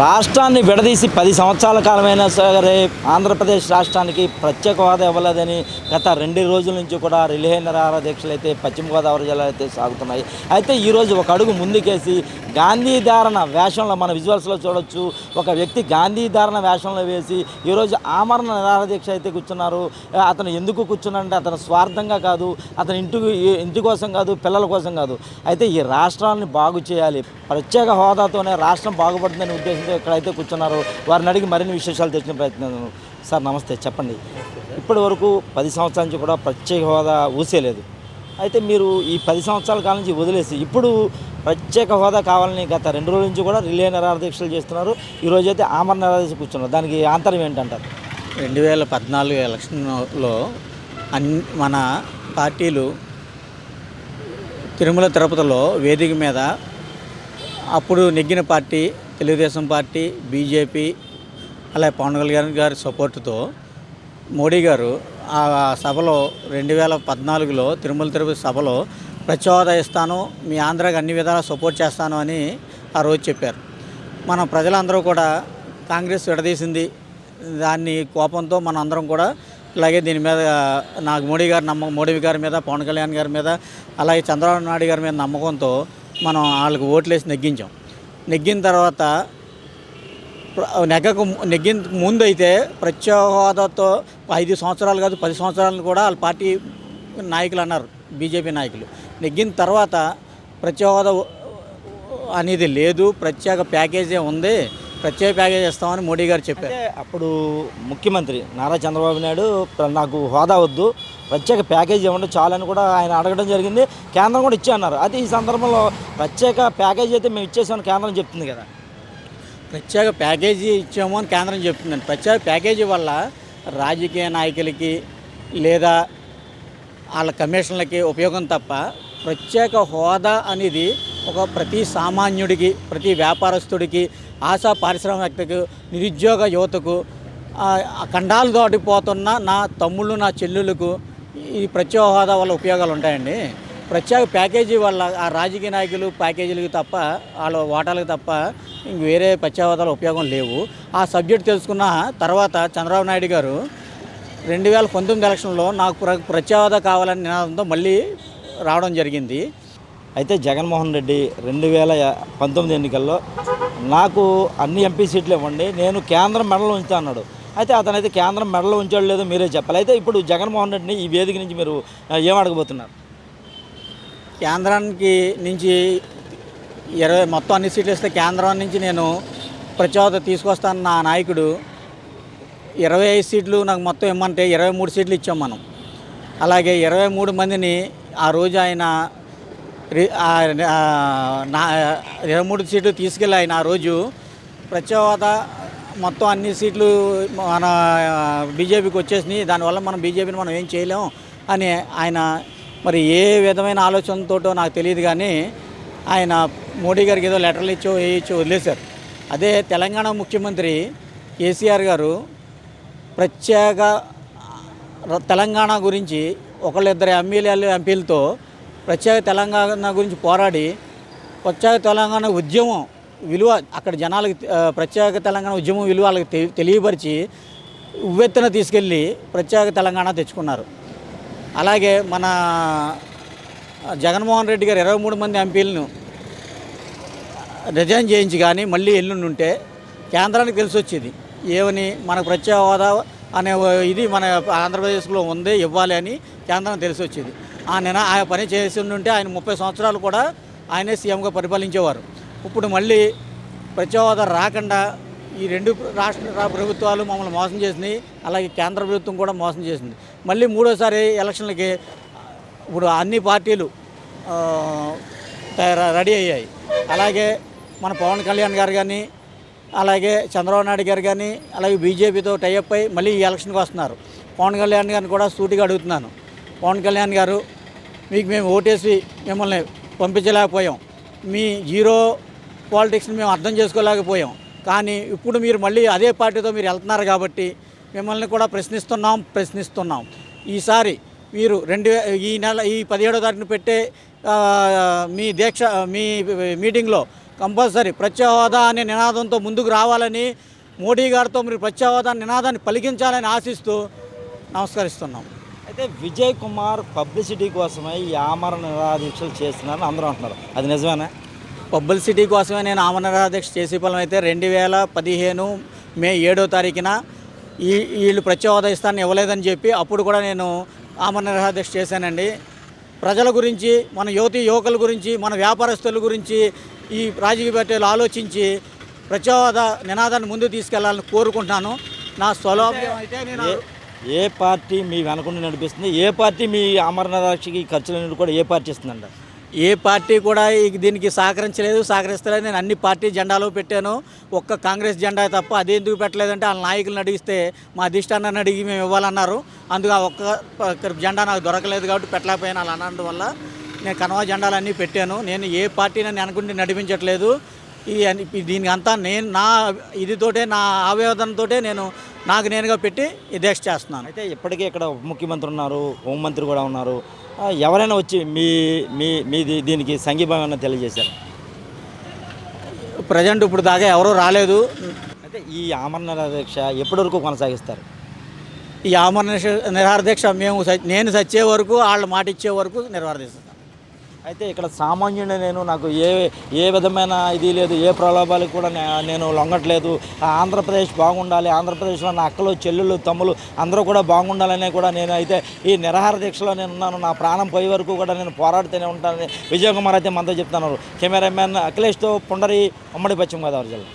రాష్ట్రాన్ని విడదీసి 10 సంవత్సరాల కాలమైనా సరే ఆంధ్రప్రదేశ్ రాష్ట్రానికి ప్రత్యేక హోదా ఇవ్వలేదని గత 2 రోజుల నుంచి కూడా రిలే నిరాహార దీక్షలు అయితే పశ్చిమ గోదావరి జిల్లాలో అయితే సాగుతున్నాయి. అయితే ఈరోజు ఒక అడుగు ముందుకేసి గాంధీ ధారణ వేషంలో మన విజువల్స్లో చూడొచ్చు. ఒక వ్యక్తి గాంధీ ధారణ వేషంలో వేసి ఈరోజు ఆమరణ నిరాహార దీక్ష అయితే కూర్చున్నారు. అతను ఎందుకు కూర్చున్నారంటే అతను స్వార్థంగా కాదు, అతని ఇంటి కోసం కాదు, పిల్లల కోసం కాదు. అయితే ఈ రాష్ట్రాన్ని బాగు చేయాలి, ప్రత్యేక హోదాతోనే రాష్ట్రం బాగుపడుతుందనే ఉద్దేశంతో ఇక్కడైతే కూర్చున్నారు. వారిని అడిగి మరిన్ని విశేషాలు తెచ్చిన ప్రయత్నం. సార్ నమస్తే, చెప్పండి. ఇప్పటి వరకు 10 సంవత్సరాల నుంచి కూడా ప్రత్యేక హోదా ఊసేలేదు. అయితే మీరు ఈ 10 సంవత్సరాల కాలం నుంచి వదిలేసి ఇప్పుడు ప్రత్యేక హోదా కావాలని గత 2 రోజుల నుంచి కూడా రిలే నిరాహార దీక్షలు చేస్తున్నారు. ఈరోజు అయితే ఆమరణ నిరాహార దీక్ష కూర్చున్నారు. దానికి ఆంతర్యం ఏంటంటారు? 2014 ఎలక్షన్లో మన పార్టీలు తిరుమల తిరుపతిలో వేదిక మీద అప్పుడు నెగ్గిన పార్టీ తెలుగుదేశం పార్టీ, బీజేపీ, అలాగే పవన్ కళ్యాణ్ గారి సపోర్టుతో మోడీ గారు ఆ సభలో 2014లో తిరుమల తిరుపతి సభలో ప్రత్యేక హోదా ఇస్తాను, మీ ఆంధ్రాకి అన్ని విధాలా సపోర్ట్ చేస్తాను అని ఆ రోజు చెప్పారు. మన ప్రజలందరూ కూడా కాంగ్రెస్ విడదీసింది, దాన్ని కోపంతో మన అందరం కూడా ఇలాగే దీని మీద నాకు మోడీ గారి మీద, పవన్ కళ్యాణ్ గారి మీద, అలాగే చంద్రబాబు నాయుడు గారి మీద నమ్మకంతో మనం వాళ్ళకి ఓట్లేసి నెగ్గించాం. నెగ్గిన తర్వాత నెగ్గిన ముందు అయితే ప్రత్యేక హోదాతో 5 సంవత్సరాలు కాదు 10 సంవత్సరాలను కూడా వాళ్ళ పార్టీ నాయకులు అన్నారు, బీజేపీ నాయకులు. నెగ్గిన తర్వాత ప్రత్యేక హోదా అనేది లేదు, ప్రత్యేక ప్యాకేజీ ఉంది, ప్రత్యేక ప్యాకేజ్ ఇస్తామని మోడీ గారు చెప్పారు. అప్పుడు ముఖ్యమంత్రి నారా చంద్రబాబు నాయుడు నాకు హోదా వద్దు, ప్రత్యేక ప్యాకేజీ ఇవ్వండి చాలని కూడా ఆయన అడగడం జరిగింది. కేంద్రం కూడా ఇచ్చే అన్నారు. అయితే ఈ సందర్భంలో ప్రత్యేక ప్యాకేజీ అయితే మేము ఇచ్చేసామని కేంద్రం చెప్తుంది కదా. ప్రత్యేక ప్యాకేజీ ఇచ్చాము అని కేంద్రం చెప్తుందండి. ప్రత్యేక ప్యాకేజీ వల్ల రాజకీయ నాయకులకి లేదా వాళ్ళ కమిషన్లకి ఉపయోగం తప్ప ప్రత్యేక హోదా అనేది ప్రతి సామాన్యుడికి, ప్రతి వ్యాపారస్తుడికి, ఆశా పారిశ్రామికకు, నిరుద్యోగ యువతకు, ఖండాలు దాటిపోతున్న నా తమ్ముళ్ళు, నా చెల్లెళ్ళకు ఈ ప్రత్యేక హోదా వల్ల ఉపయోగాలు ఉంటాయండి. ప్రత్యేక ప్యాకేజీ వల్ల ఆ రాజకీయ నాయకులు ప్యాకేజీలకు తప్ప, వాళ్ళ ఓటాలకు తప్ప ఇంక వేరే ప్రత్యేక హోదాలో ఉపయోగం లేవు. ఆ సబ్జెక్ట్ తెలుసుకున్న తర్వాత చంద్రబాబు నాయుడు గారు 2019 ఎలక్షన్లో నాకు ప్రత్యేక హోదా కావాలని నినాదంతో మళ్ళీ రావడం జరిగింది. అయితే జగన్మోహన్ రెడ్డి 2019 ఎన్నికల్లో నాకు అన్ని ఎంపీ సీట్లు ఇవ్వండి, నేను కేంద్రం మెడలో ఉంచుతా అన్నాడు. అయితే అతనైతే కేంద్రం మెడలో ఉంచాడు లేదో మీరే చెప్పాలి. అయితే ఇప్పుడు జగన్మోహన్ రెడ్డిని ఈ వేదిక నుంచి మీరు ఏం అడగబోతున్నారు? కేంద్రానికి నుంచి మొత్తం అన్ని సీట్లు ఇస్తే కేంద్రం నుంచి నేను ప్రత్యేక హోదా తీసుకొస్తాను నా నాయకుడు 25 సీట్లు నాకు మొత్తం ఇమ్మంటే 23 సీట్లు ఇచ్చాం మనం. అలాగే 23 మందిని ఆ రోజు ఆయన 23 సీట్లు తీసుకెళ్ళి ఆయన ఆ రోజు ప్రత్యేక హోదా మొత్తం అన్ని సీట్లు మన బీజేపీకి వచ్చేసినాయి, దానివల్ల మనం బీజేపీని మనం ఏం చేయలేం అని ఆయన మరి ఏ విధమైన ఆలోచనతోటో నాకు తెలియదు, కానీ ఆయన మోడీ గారికి ఏదో లెటర్లు ఇచ్చో వదిలేశారు. అదే తెలంగాణ ముఖ్యమంత్రి కేసీఆర్ గారు ప్రత్యేక తెలంగాణ గురించి ఒకళ్ళిద్దరు ఎంపీలతో ప్రత్యేక తెలంగాణ గురించి పోరాడి ప్రత్యేక తెలంగాణ ఉద్యమం విలువ అక్కడ జనాలకు ప్రత్యేక తెలంగాణ ఉద్యమం విలువ వాళ్ళకి తెలియపరిచి ఉవ్వెత్తున తీసుకెళ్ళి ప్రత్యేక తెలంగాణ తెచ్చుకున్నారు. అలాగే మన జగన్మోహన్ రెడ్డి గారు 23 మంది ఎంపీలను రిజైన్ చేయించి కానీ మళ్ళీ ఎల్లుండి ఉంటే కేంద్రానికి తెలిసి వచ్చేది ఏమని, మనకు ప్రత్యేక హోదా అనే ఇది మన ఆంధ్రప్రదేశ్లో ఉంది, ఇవ్వాలి అని కేంద్రం తెలిసి వచ్చేది. ఆ పని చేసి ఉంటే ఆయన 30 సంవత్సరాలు కూడా ఆయనే సీఎంగా పరిపాలించేవారు. ఇప్పుడు మళ్ళీ ప్రత్యేక హోదా రాకుండా ఈ 2 రాష్ట్ర ప్రభుత్వాలు మమ్మల్ని మోసం చేసినాయి, అలాగే కేంద్ర ప్రభుత్వం కూడా మోసం చేసింది. మళ్ళీ 3వసారి ఎలక్షన్లకి ఇప్పుడు అన్ని పార్టీలు రెడీ అయ్యాయి. అలాగే మన పవన్ కళ్యాణ్ గారు కానీ, అలాగే చంద్రబాబు నాయుడు గారు కానీ, అలాగే బీజేపీతో టైఅప్ అయి మళ్ళీ ఈ ఎలక్షన్కి వస్తున్నారు. పవన్ కళ్యాణ్ గారిని కూడా సూటిగా అడుగుతున్నాను, పవన్ కళ్యాణ్ గారు మీకు మేము ఓటేసి మిమ్మల్ని పంపించలేకపోయాం, మీ జీరో పాలిటిక్స్ని మేము అర్థం చేసుకోలేకపోయాం, కానీ ఇప్పుడు మీరు మళ్ళీ అదే పార్టీతో మీరు వెళ్తున్నారు కాబట్టి మిమ్మల్ని కూడా ప్రశ్నిస్తున్నాం. ఈసారి మీరు ఈ నెల ఈ 17వ తారీఖున పెట్టే మీ మీటింగ్లో కంపల్సరీ ప్రత్యేక హోదా అనే నినాదంతో ముందుకు రావాలని, మోడీ గారితో మీరు ప్రత్యేక హోదా నినాదాన్ని పలికించాలని ఆశిస్తూ నమస్కరిస్తున్నాం. అయితే విజయ్ కుమార్ పబ్లిసిటీ కోసమే ఈ ఆమరణ నిరాదీక్షలు చేస్తున్నారని అందరూ అంటున్నారు, అది నిజమేనా? పబ్లిసిటీ కోసమే నేను ఆమరణ నిరాదీక్ష చేసే ఫలం అయితే 2015 మే 7వ తారీఖున వీళ్ళు ప్రత్యేక హోదా ఇస్తానని ఇవ్వలేదని చెప్పి అప్పుడు కూడా నేను ఆమరణ నిరాదీక్ష చేశానండి. ప్రజల గురించి, మన యువకుల గురించి, మన వ్యాపారస్తుల గురించి ఈ రాజకీయ పార్టీలు ఆలోచించి ప్రత్యేక హోదా నినాదాన్ని ముందుకు తీసుకెళ్లాలని కోరుకుంటున్నాను. నా స్వలోభ్యం అయితే నేను ఏ పార్టీ మీ వెనకుండా నడిపిస్తుంది? ఏ పార్టీ మీ ఆమరణ నిరాదీక్షకి ఖర్చులన్నీ కూడా ఏ పార్టీ ఇస్తుందండి? ఏ పార్టీ కూడా దీనికి సహకరిస్తలేదు. నేను అన్ని పార్టీ జెండాలు పెట్టాను, ఒక్క కాంగ్రెస్ జెండా తప్ప. అది ఎందుకు పెట్టలేదంటే వాళ్ళ నాయకులను అడిగిస్తే మా అధిష్టానాన్ని అడిగి మేము ఇవ్వాలన్నారు. అందుకు ఆ ఒక్క జెండా నాకు దొరకలేదు కాబట్టి పెట్టలేకపోయాను. అలా అనడం వల్ల నేను కనవా జెండాలు అన్నీ పెట్టాను. నేను ఏ పార్టీని అనుకుంటే నడిపించట్లేదు. దీనికి అంతా నేను నా ఇదితోటే, నా ఆవేదనతోటే నాకు నేనుగా పెట్టి ఈ దీక్ష చేస్తున్నాను. అయితే ఇప్పటికే ఇక్కడ ఉప ముఖ్యమంత్రి ఉన్నారు, హోంమంత్రి కూడా ఉన్నారు. ఎవరైనా వచ్చి మీ దీనికి సంఘీభావం తెలియజేశారు? ప్రజెంట్ ఇప్పుడు దాకా ఎవరూ రాలేదు. అయితే ఈ ఆమరణ నిరాదీక్ష ఎప్పటి వరకు కొనసాగిస్తారు? ఈ ఆమరణ నిరాదీక్ష నేను చచ్చే వరకు, వాళ్ళ మాట ఇచ్చే వరకు నిర్వర్తిస్తాను. అయితే ఇక్కడ సామాన్యుడు నాకు ఏ విధమైన ఇది లేదు, ఏ ప్రలోభాలకు కూడా నేను లొంగట్లేదు. ఆంధ్రప్రదేశ్ బాగుండాలి, ఆంధ్రప్రదేశ్లో నా అక్కలు, చెల్లెళ్ళు, తమ్ములు అందరూ కూడా బాగుండాలనే కూడా నేను అయితే ఈ నిరాహార దీక్షలో నేను ఉన్నాను. నా ప్రాణం పోయే వరకు కూడా నేను పోరాడుతూనే ఉంటానని విజయ్ కుమార్ అయితే మనతో చెప్తున్నారు. కెమెరామ్యాన్ అఖిలేష్తో పుండరి, ఉమ్మడి పశ్చిమ గోదావరి జిల్లా.